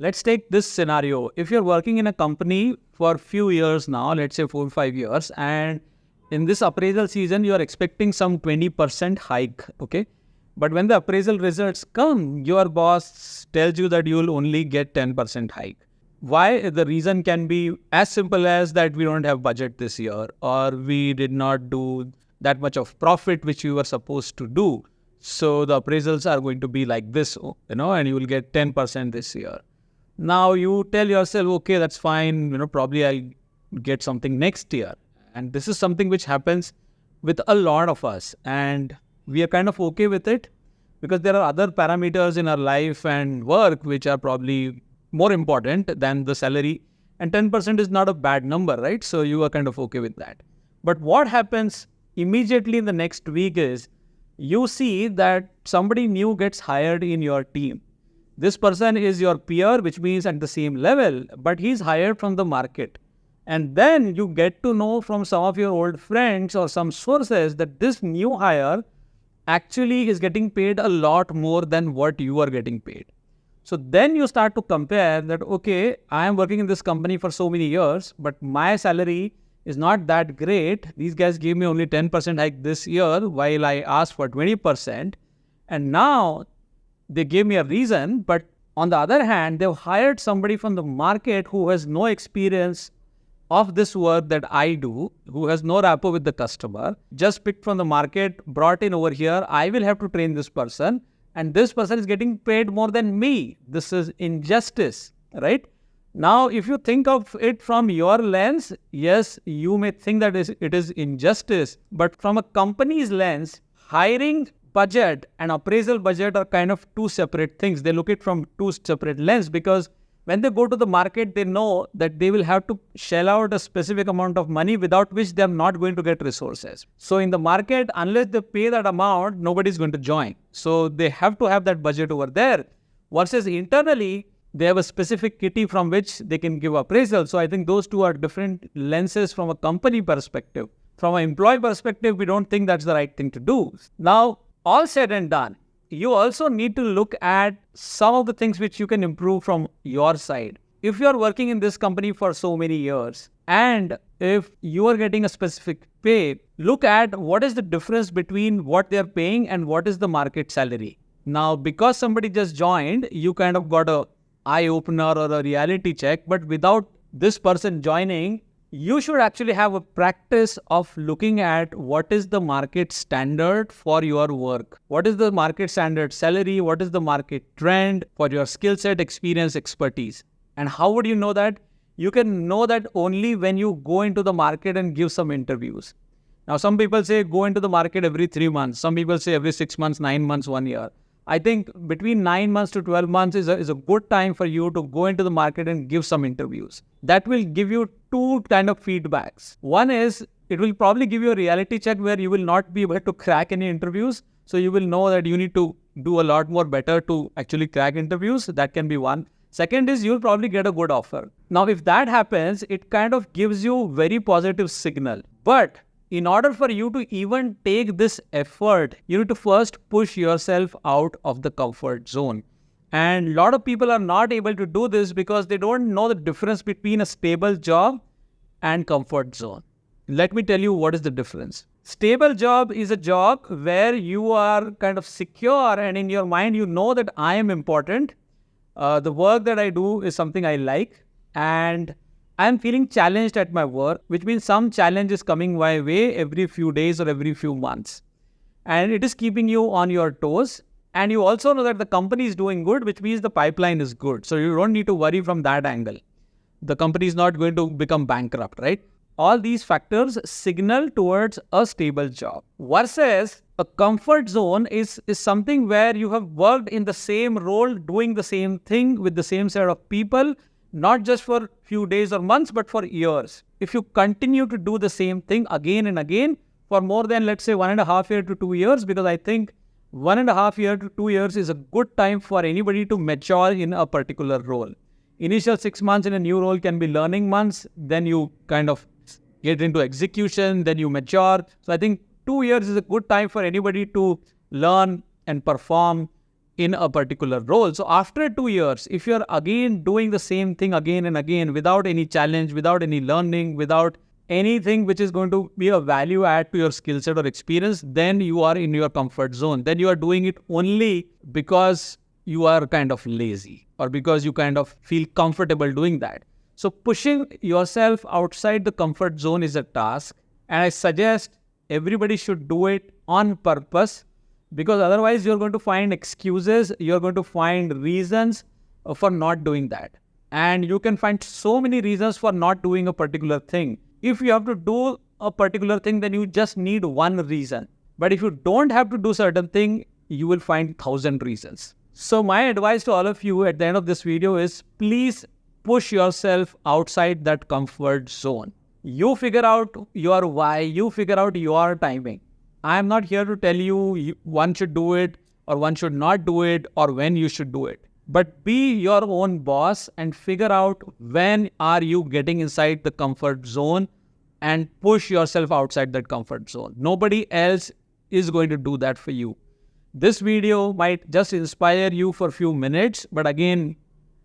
Let's take this scenario. If you're working in a company for a few years now, let's say 4 or 5 years, and in this appraisal season, you're expecting some 20% hike, okay? But when the appraisal results come, your boss tells you that you'll only get 10% hike. Why? The reason can be as simple as that we don't have budget this year, or we did not do that much of profit which we were supposed to do. So the appraisals are going to be like this, and you will get 10% this year. Now you tell yourself, okay, that's fine, probably I'll get something next year. And this is something which happens with a lot of us. And we are kind of okay with it because there are other parameters in our life and work which are probably more important than the salary. And 10% is not a bad number, right? So you are kind of okay with that. But what happens immediately in the next week is you see that somebody new gets hired in your team. This person is your peer, which means at the same level, but he's hired from the market. And then you get to know from some of your old friends or some sources that this new hire actually is getting paid a lot more than what you are getting paid. So then you start to compare that, okay, I am working in this company for so many years, but my salary is not that great. These guys gave me only 10% hike this year while I asked for 20%. And now they gave me a reason, but on the other hand, they've hired somebody from the market who has no experience of this work that I do, who has no rapport with the customer, just picked from the market, brought in over here. I will have to train this person, and this person is getting paid more than me. This is injustice, right? Now, if you think of it from your lens, yes, you may think that it is injustice, but from a company's lens, hiring budget and appraisal budget are kind of two separate things. They look at it from two separate lenses because when they go to the market, they know that they will have to shell out a specific amount of money without which they are not going to get resources. So in the market, unless they pay that amount, nobody is going to join. So they have to have that budget over there. Versus internally, they have a specific kitty from which they can give appraisal. So I think those two are different lenses from a company perspective. From an employee perspective, we don't think that's the right thing to do. Now, all said and done, you also need to look at some of the things which you can improve from your side. If you are working in this company for so many years and if you are getting a specific pay, look at what is the difference between what they are paying and what is the market salary. Now, because somebody just joined, you kind of got a eye-opener or a reality check, but without this person joining, you should actually have a practice of looking at what is the market standard for your work. What is the market standard salary? What is the market trend for your skill set, experience, expertise? And how would you know that? You can know that only when you go into the market and give some interviews. Now, some people say go into the market every 3 months. Some people say every 6 months, 9 months, 1 year. I think between 9 months to 12 months is a good time for you to go into the market and give some interviews. That will give you two kind of feedbacks. One is it will probably give you a reality check where you will not be able to crack any interviews. So you will know that you need to do a lot more better to actually crack interviews. That can be one. Second is you'll probably get a good offer. Now, if that happens, it kind of gives you very positive signal. But in order for you to even take this effort, you need to first push yourself out of the comfort zone. And a lot of people are not able to do this because they don't know the difference between a stable job and comfort zone. Let me tell you what is the difference. Stable job is a job where you are kind of secure and in your mind you know that I am important. The work that I do is something I like and I'm feeling challenged at my work, which means some challenge is coming my way every few days or every few months. And it is keeping you on your toes. And you also know that the company is doing good, which means the pipeline is good. So you don't need to worry from that angle. The company is not going to become bankrupt, right? All these factors signal towards a stable job. Versus a comfort zone is something where you have worked in the same role, doing the same thing with the same set of people, not just for few days or months, but for years. If you continue to do the same thing again and again for more than, let's say, 1.5 years to 2 years, because I think 1.5 years to 2 years is a good time for anybody to mature in a particular role. Initial 6 months in a new role can be learning months, then you kind of get into execution, then you mature. So I think 2 years is a good time for anybody to learn and perform in a particular role. So after 2 years, if you're again doing the same thing again and again without any challenge, without any learning, without anything which is going to be a value add to your skill set or experience, then you are in your comfort zone. Then you are doing it only because you are kind of lazy or because you kind of feel comfortable doing that. So pushing yourself outside the comfort zone is a task. And I suggest everybody should do it on purpose, because otherwise you're going to find excuses, you're going to find reasons for not doing that. And you can find so many reasons for not doing a particular thing. If you have to do a particular thing, then you just need one reason. But if you don't have to do certain thing, you will find 1,000 reasons. So my advice to all of you at the end of this video is, please push yourself outside that comfort zone. You figure out your why, you figure out your timing. I am not here to tell you one should do it or one should not do it or when you should do it. But be your own boss and figure out when are you getting inside the comfort zone and push yourself outside that comfort zone. Nobody else is going to do that for you. This video might just inspire you for a few minutes, but again,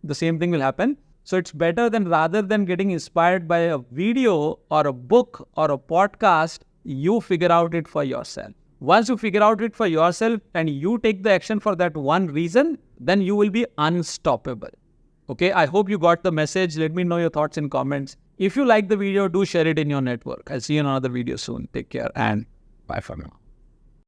the same thing will happen. So it's better than rather than getting inspired by a video or a book or a podcast, you figure out it for yourself. Once you figure out it for yourself and you take the action for that one reason, then you will be unstoppable. Okay, I hope you got the message. Let me know your thoughts in comments. If you like the video, do share it in your network. I'll see you in another video soon. Take care and bye for now.